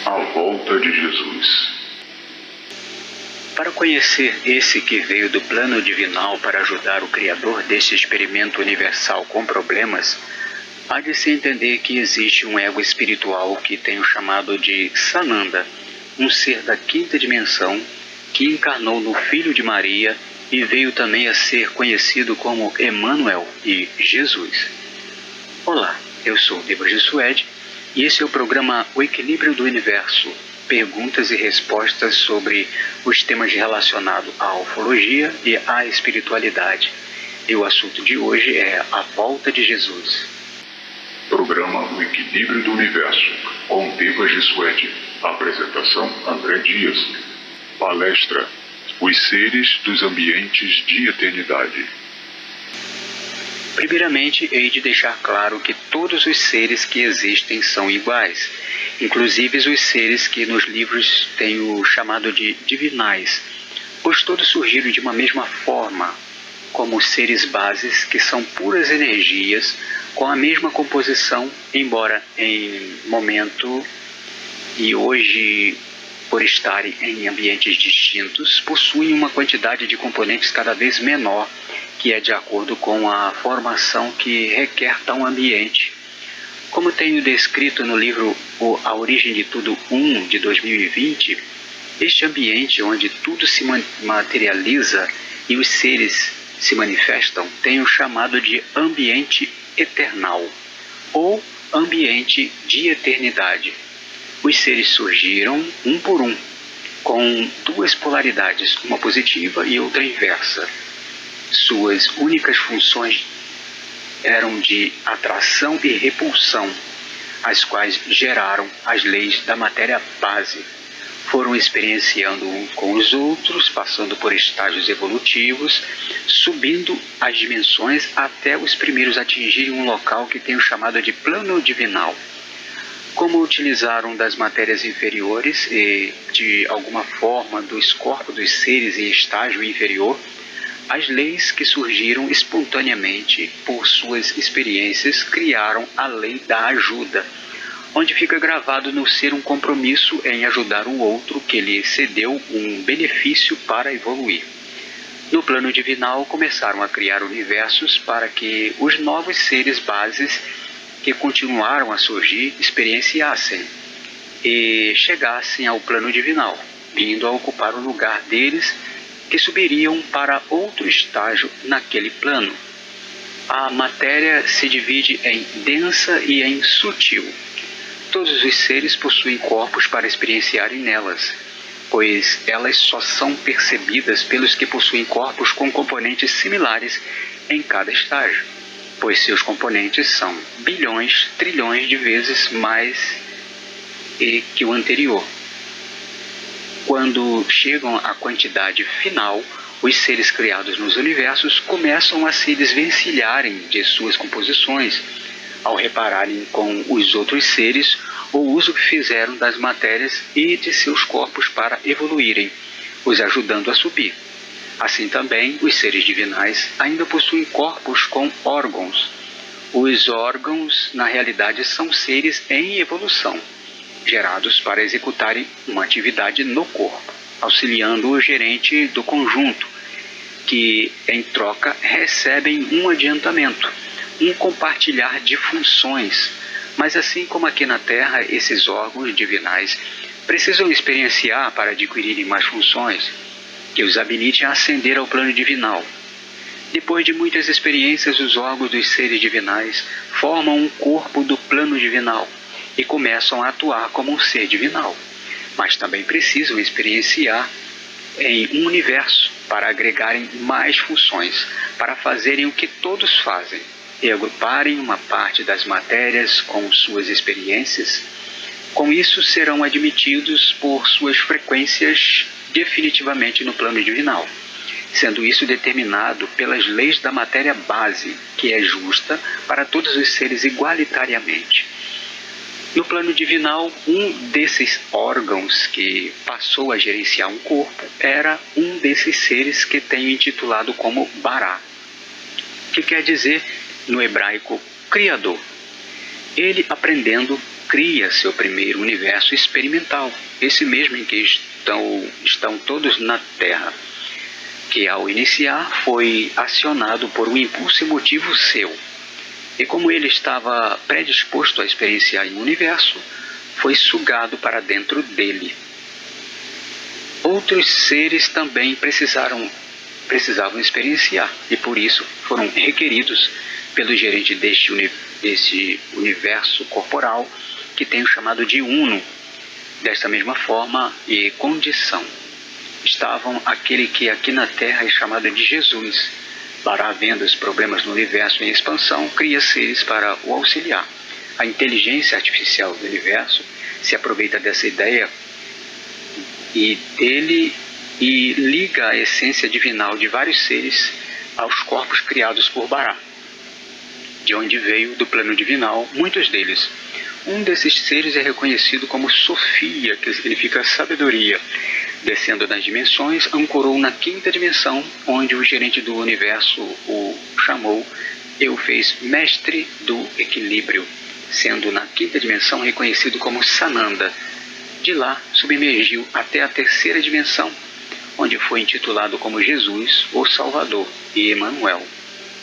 A volta de Jesus. Para conhecer esse que veio do plano divinal para ajudar o Criador deste experimento universal com problemas, há de se entender que existe um ego espiritual que tenho chamado de Sananda, um ser da quinta dimensão que encarnou no Filho de Maria e veio também a ser conhecido como Emmanuel e Jesus. Olá, eu sou Debra Suede e esse é o programa O Equilíbrio do Universo, perguntas e respostas sobre os temas relacionados à ufologia e à espiritualidade. E o assunto de hoje é a volta de Jesus. Programa O Equilíbrio do Universo, com Debra Suede. Apresentação André Dias. Palestra Os Seres dos Ambientes de Eternidade. Primeiramente, hei de deixar claro que todos os seres que existem são iguais, inclusive os seres que nos livros tenho chamado de divinais, pois todos surgiram de uma mesma forma, como seres bases que são puras energias com a mesma composição, embora em momento e hoje, por estarem em ambientes distintos, possuem uma quantidade de componentes cada vez menor, que é de acordo com a formação que requer tal ambiente. Como tenho descrito no livro A Origem de Tudo 1, de 2020, este ambiente onde tudo se materializa e os seres se manifestam, tenho chamado de ambiente eternal, ou ambiente de eternidade. Os seres surgiram um por um, com duas polaridades, uma positiva e outra inversa. Suas únicas funções eram de atração e repulsão, as quais geraram as leis da matéria base. Foram experienciando uns com os outros, passando por estágios evolutivos, subindo as dimensões até os primeiros atingirem um local que tenho chamado de plano divinal. Como utilizaram das matérias inferiores e, de alguma forma, dos corpos dos seres em estágio inferior, as leis que surgiram espontaneamente por suas experiências criaram a lei da ajuda, onde fica gravado no ser um compromisso em ajudar o outro que lhe cedeu um benefício para evoluir. No plano divinal começaram a criar universos para que os novos seres bases que continuaram a surgir experienciassem e chegassem ao plano divinal, vindo a ocupar o lugar deles que subiriam para outro estágio naquele plano. A matéria se divide em densa e em sutil. Todos os seres possuem corpos para experienciarem nelas, pois elas só são percebidas pelos que possuem corpos com componentes similares em cada estágio, pois seus componentes são bilhões, trilhões de vezes mais que o anterior. Quando chegam à quantidade final, os seres criados nos universos começam a se desvencilharem de suas composições, ao repararem com os outros seres o uso que fizeram das matérias e de seus corpos para evoluírem, os ajudando a subir. Assim também, os seres divinais ainda possuem corpos com órgãos. Os órgãos, na realidade, são seres em evolução, gerados para executarem uma atividade no corpo, auxiliando o gerente do conjunto, que, em troca, recebem um adiantamento, um compartilhar de funções. Mas assim como aqui na Terra, esses órgãos divinais precisam experienciar para adquirirem mais funções, que os habilitem a ascender ao plano divinal. Depois de muitas experiências, os órgãos dos seres divinais formam um corpo do plano divinal e começam a atuar como um ser divinal, mas também precisam experienciar em um universo para agregarem mais funções, para fazerem o que todos fazem, e agruparem uma parte das matérias com suas experiências. Com isso, serão admitidos por suas frequências definitivamente no plano divinal, sendo isso determinado pelas leis da matéria base, que é justa para todos os seres igualitariamente. No plano divinal, um desses órgãos que passou a gerenciar um corpo era um desses seres que tenho intitulado como Bará, que quer dizer, no hebraico, Criador. Ele, aprendendo cria seu primeiro universo experimental, esse mesmo em que estão todos na Terra, que ao iniciar foi acionado por um impulso emotivo seu. E como ele estava predisposto a experienciar o universo, foi sugado para dentro dele. Outros seres também precisavam experienciar, e por isso foram requeridos pelo gerente desse universo corporal, que tem o chamado de Uno. Desta mesma forma e condição estavam aquele que aqui na Terra é chamado de Jesus. Para havendo os problemas no universo em expansão, cria seres para o auxiliar. A inteligência artificial do universo se aproveita dessa ideia e liga a essência divinal de vários seres aos corpos criados por Bará, de onde veio do plano divinal muitos deles. Um desses seres é reconhecido como Sofia, que significa sabedoria. Descendo nas dimensões, ancorou na quinta dimensão, onde o gerente do universo o chamou e o fez mestre do equilíbrio, sendo na quinta dimensão reconhecido como Sananda. De lá, submergiu até a terceira dimensão, onde foi intitulado como Jesus, o Salvador, e Emmanuel,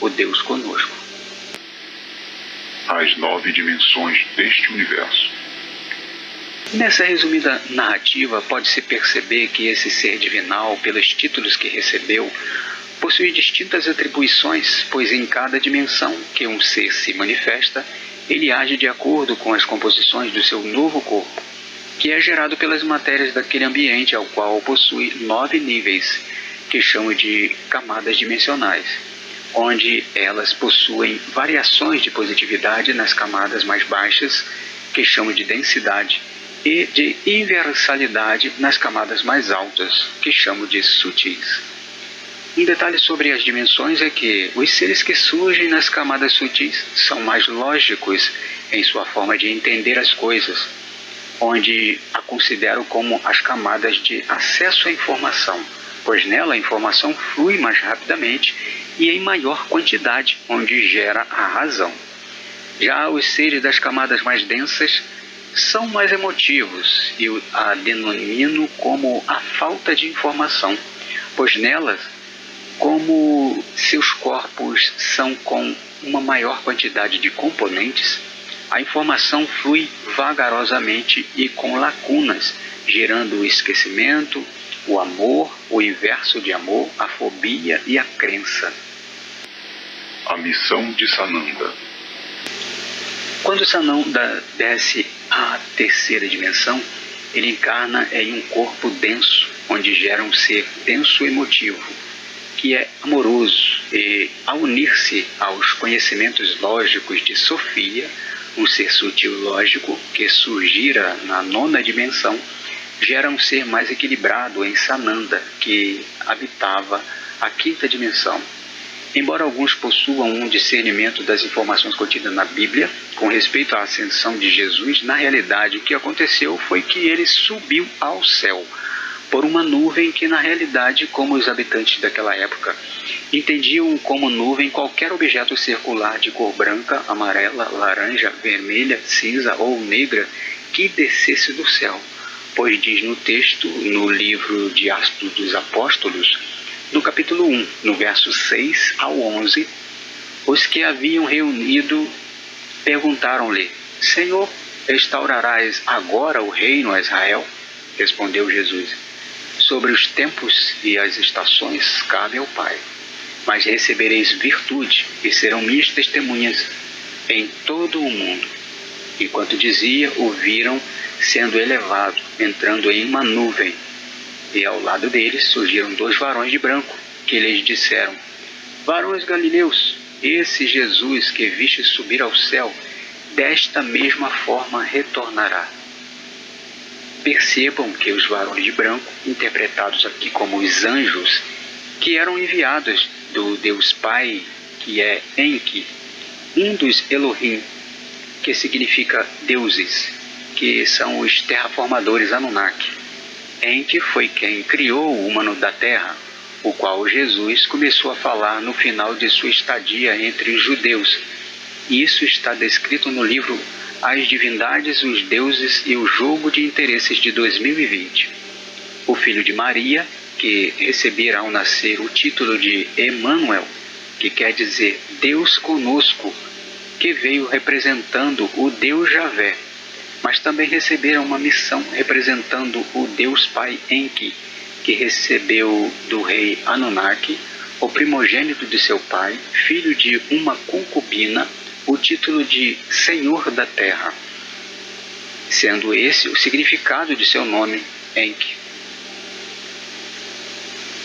o Deus conosco. As 9 dimensões deste universo. Nessa resumida narrativa, pode-se perceber que esse ser divinal, pelos títulos que recebeu, possui distintas atribuições, pois em cada dimensão que um ser se manifesta, ele age de acordo com as composições do seu novo corpo, que é gerado pelas matérias daquele ambiente ao qual possui 9 níveis, que chamo de camadas dimensionais, onde elas possuem variações de positividade nas camadas mais baixas, que chamo de densidade, e de universalidade nas camadas mais altas, que chamo de sutis. Um detalhe sobre as dimensões é que os seres que surgem nas camadas sutis são mais lógicos em sua forma de entender as coisas, onde a considero como as camadas de acesso à informação, pois nela a informação flui mais rapidamente e em maior quantidade, onde gera a razão. Já os seres das camadas mais densas são mais emotivos e a denomino como a falta de informação, pois nelas, como seus corpos são com uma maior quantidade de componentes, a informação flui vagarosamente e com lacunas, gerando o esquecimento, o amor, o inverso de amor, a fobia e a crença. A missão de Sananda. Quando Sananda desce à terceira dimensão, ele encarna em um corpo denso, onde gera um ser denso emotivo, que é amoroso, e ao unir-se aos conhecimentos lógicos de Sofia, um ser sutil lógico que surgira na 9ª dimensão, gera um ser mais equilibrado em Sananda, que habitava a 5ª dimensão. Embora alguns possuam um discernimento das informações contidas na Bíblia, com respeito à ascensão de Jesus, na realidade o que aconteceu foi que ele subiu ao céu, por uma nuvem que na realidade, como os habitantes daquela época, entendiam como nuvem qualquer objeto circular de cor branca, amarela, laranja, vermelha, cinza ou negra que descesse do céu, pois diz no texto, no livro de Atos dos Apóstolos, no capítulo 1, no verso 6 ao 11, os que haviam reunido perguntaram-lhe: Senhor, restaurarás agora o reino a Israel? Respondeu Jesus: sobre os tempos e as estações cabe ao Pai, mas recebereis virtude e serão minhas testemunhas em todo o mundo. Enquanto dizia, o viram sendo elevado, entrando em uma nuvem, e ao lado deles surgiram 2 varões de branco, que lhes disseram: Varões galileus, esse Jesus que viste subir ao céu, desta mesma forma retornará. Percebam que os varões de branco, interpretados aqui como os anjos, que eram enviados do Deus Pai, que é Enki, um dos Elohim, que significa deuses, que são os terraformadores Anunnaki. Enki foi quem criou o humano da terra, o qual Jesus começou a falar no final de sua estadia entre os judeus. Isso está descrito no livro as divindades, os deuses e o jogo de interesses de 2020. O filho de Maria, que recebera ao nascer o título de Emmanuel, que quer dizer Deus conosco, que veio representando o Deus Javé, mas também recebera uma missão representando o Deus Pai Enki, que recebeu do rei Anunnaki, o primogênito de seu pai, filho de uma concubina, o título de Senhor da Terra, sendo esse o significado de seu nome, Enki,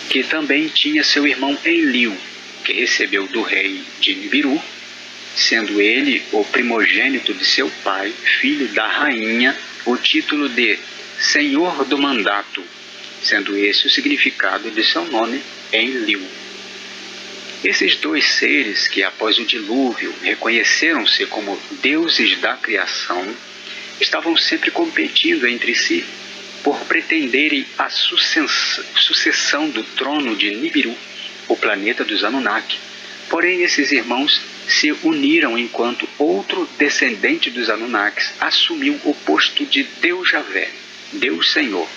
que também tinha seu irmão Enlil, que recebeu do rei de Nibiru, sendo ele o primogênito de seu pai, filho da rainha, o título de Senhor do Mandato, sendo esse o significado de seu nome, Enlil. Esses dois seres que, após o dilúvio, reconheceram-se como deuses da criação, estavam sempre competindo entre si por pretenderem a sucessão do trono de Nibiru, o planeta dos Anunnaki. Porém, esses irmãos se uniram enquanto outro descendente dos Anunnakis assumiu o posto de Deus Javé, Deus Senhor.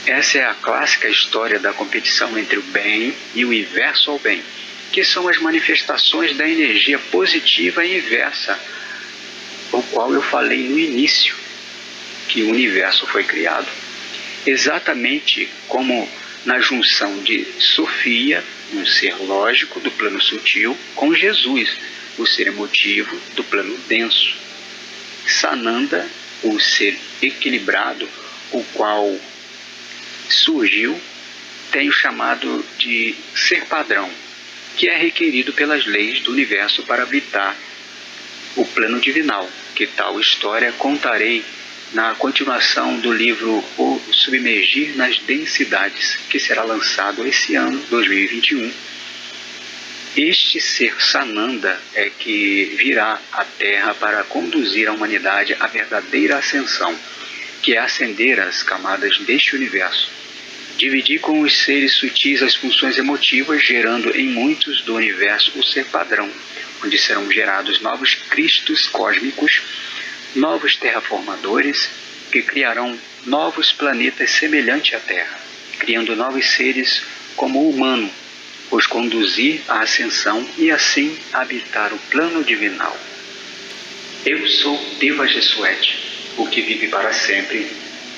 Essa é a clássica história da competição entre o bem e o inverso ao bem, que são as manifestações da energia positiva e inversa, o qual eu falei no início, que o universo foi criado exatamente como na junção de Sofia, um ser lógico do plano sutil, com Jesus, o ser emotivo do plano denso. Sananda, o ser equilibrado, o qual surgiu, tem o chamado de ser padrão, que é requerido pelas leis do universo para habitar o plano divinal, que tal história contarei na continuação do livro O Submergir nas Densidades, que será lançado esse ano, 2021. Este ser Sananda é que virá à Terra para conduzir a humanidade à verdadeira ascensão, que é ascender as camadas deste universo, dividir com os seres sutis as funções emotivas, gerando em muitos do universo o ser padrão, onde serão gerados novos cristos cósmicos, novos terraformadores, que criarão novos planetas semelhantes à Terra, criando novos seres como o humano, os conduzir à ascensão e assim habitar o plano divinal. Eu sou Deva Jesuete, o que vive para sempre,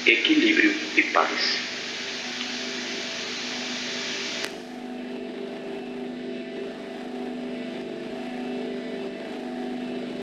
equilíbrio e paz.